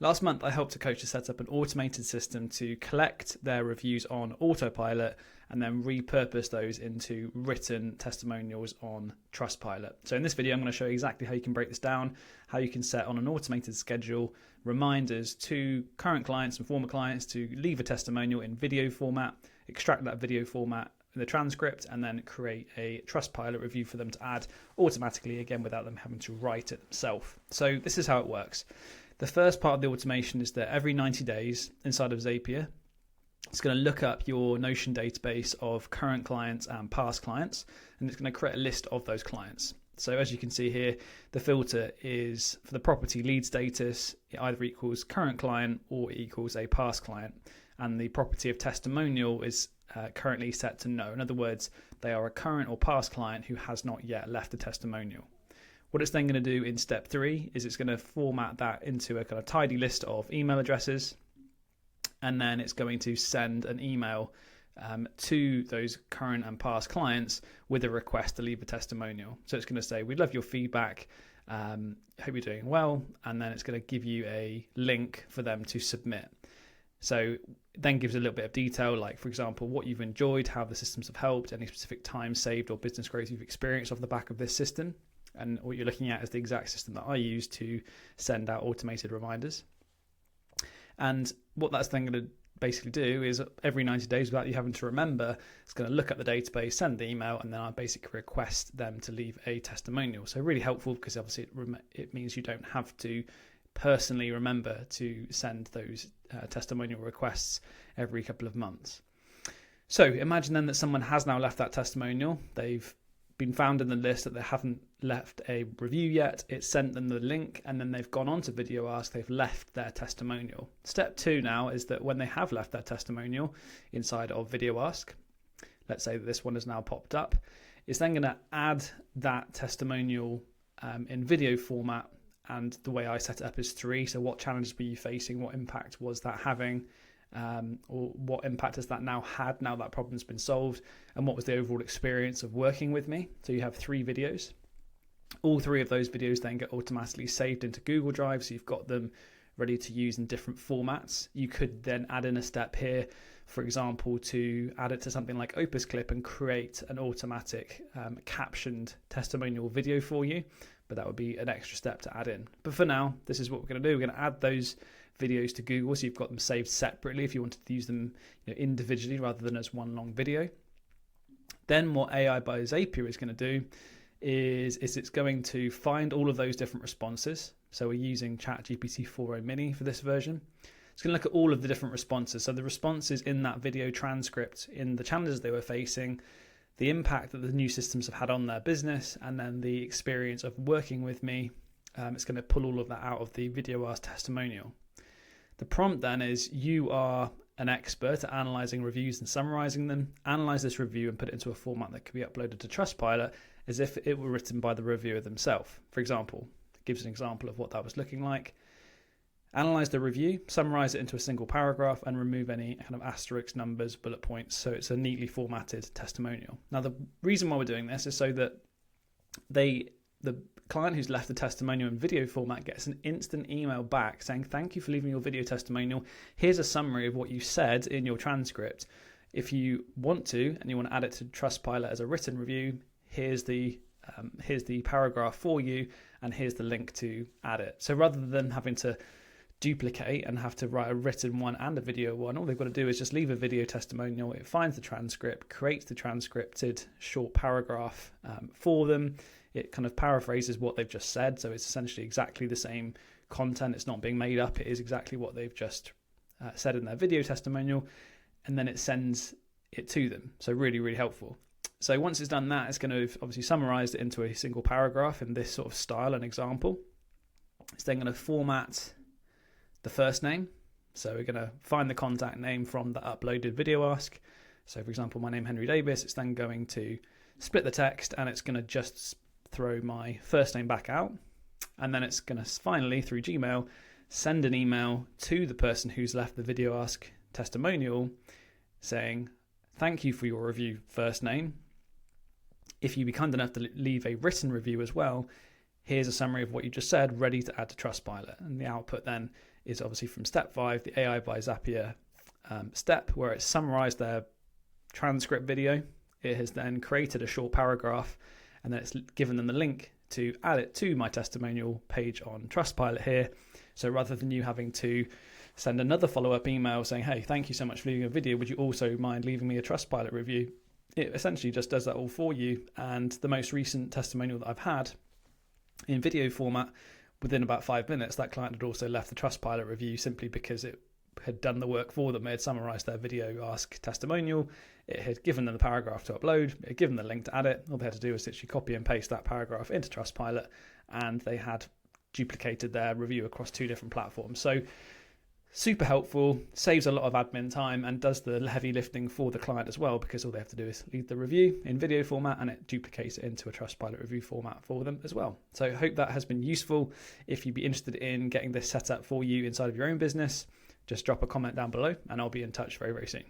Last month, I helped a coach to set up an automated system to collect their reviews on Autopilot and then repurpose those into written testimonials on Trustpilot. So in this video, I'm going to show you exactly how you can break this down, how you can set on an automated schedule reminders to current clients and former clients to leave a testimonial in video format, extract that video format in the transcript, and then create a Trustpilot review for them to add automatically, again, without them having to write it themselves. So this is how it works. The first part of the automation is that every 90 days inside of Zapier, it's going to look up your Notion database of current clients and past clients, and it's going to create a list of those clients. So as you can see here, the filter is for the property lead status, it either equals current client or it equals a past client. And the property of testimonial is currently set to no. In other words, they are a current or past client who has not yet left a testimonial. What it's then going to do in step 3 is it's going to format that into a kind of tidy list of email addresses, and then it's going to send an email to those current and past clients with a request to leave a testimonial. So it's going to say, we'd love your feedback, hope you're doing well, and then it's going to give you a link for them to submit. So it then gives a little bit of detail, like, for example, what you've enjoyed, how the systems have helped, any specific time saved or business growth you've experienced off the back of this system. And what you're looking at is the exact system that I use to send out automated reminders. And what that's then going to basically do is every 90 days, without you having to remember, it's going to look at the database, send the email, and then I basically request them to leave a testimonial. So really helpful, because obviously it means you don't have to personally remember to send those testimonial requests every couple of months. So imagine then that someone has now left that testimonial. They've been found in the list that they haven't left a review yet. It sent them the link, and then they've gone on to VideoAsk. They've left their testimonial. Step 2 now is that when they have left their testimonial inside of VideoAsk, let's say that this one has now popped up, it's then going to add that testimonial in video format. And the way I set it up is 3. So what challenges were you facing? What impact was that having? Or what impact has that now had now that problem's been solved? And what was the overall experience of working with me? So you have 3 videos. All 3 of those videos then get automatically saved into Google Drive. So you've got them ready to use in different formats. You could then add in a step here, for example, to add it to something like Opus Clip and create an automatic captioned testimonial video for you. But that would be an extra step to add in. But for now, this is what we're going to do. We're going to add those videos to Google, so you've got them saved separately if you wanted to use them individually rather than as one long video. Then what AI by Zapier is going to do is it's going to find all of those different responses. So we're using ChatGPT 4o Mini for this version. It's going to look at all of the different responses. So the responses in that video transcript, in the challenges they were facing, the impact that the new systems have had on their business, and then the experience of working with me. It's going to pull all of that out of the VideoAsk testimonial. The prompt then is, you are an expert at analysing reviews and summarising them. Analyse this review and put it into a format that could be uploaded to Trustpilot as if it were written by the reviewer themselves. For example, it gives an example of what that was looking like. Analyse the review, summarise it into a single paragraph, and remove any kind of asterisks, numbers, bullet points, so it's a neatly formatted testimonial. Now, the reason why we're doing this is so that the client who's left the testimonial in video format gets an instant email back saying, thank you for leaving your video testimonial. Here's a summary of what you said in your transcript. If you want to, and you want to add it to Trustpilot as a written review, here's the paragraph for you, and here's the link to add it. So rather than having to duplicate and have to write a written one and a video one, all they've got to do is just leave a video testimonial. It finds the transcript, creates the transcripted short paragraph for them. It kind of paraphrases what they've just said, so it's essentially exactly the same content. It's not being made up. It is exactly what they've just said in their video testimonial, and then it sends it to them. So really, really helpful. So once it's done that, it's going to obviously summarize it into a single paragraph in this sort of style and example. It's then going to format the first name. So we're going to find the contact name from the uploaded VideoAsk. So for example, my name Henry Davis. It's then going to split the text, and it's going to just throw my first name back out. And then it's going to finally, through Gmail, send an email to the person who's left the VideoAsk testimonial saying, thank you for your review, first name. If you be kind enough to leave a written review as well, here's a summary of what you just said, ready to add to Trustpilot. And the output then is obviously from step 5, the AI by Zapier step, where it's summarized their transcript video. It has then created a short paragraph, and then it's given them the link to add it to my testimonial page on Trustpilot here. So rather than you having to send another follow-up email saying, hey, thank you so much for leaving a video, would you also mind leaving me a Trustpilot review? It essentially just does that all for you. And the most recent testimonial that I've had in video format, within about 5 minutes, that client had also left the Trustpilot review simply because it had done the work for them. It had summarized their VideoAsk testimonial. It had given them the paragraph to upload. It had given them the link to add it. All they had to do was literally copy and paste that paragraph into Trustpilot, and they had duplicated their review across 2 different platforms. So super helpful, saves a lot of admin time, and does the heavy lifting for the client as well, because all they have to do is leave the review in video format and it duplicates it into a Trustpilot review format for them as well. So I hope that has been useful. If you'd be interested in getting this set up for you inside of your own business, just drop a comment down below and I'll be in touch very, very soon.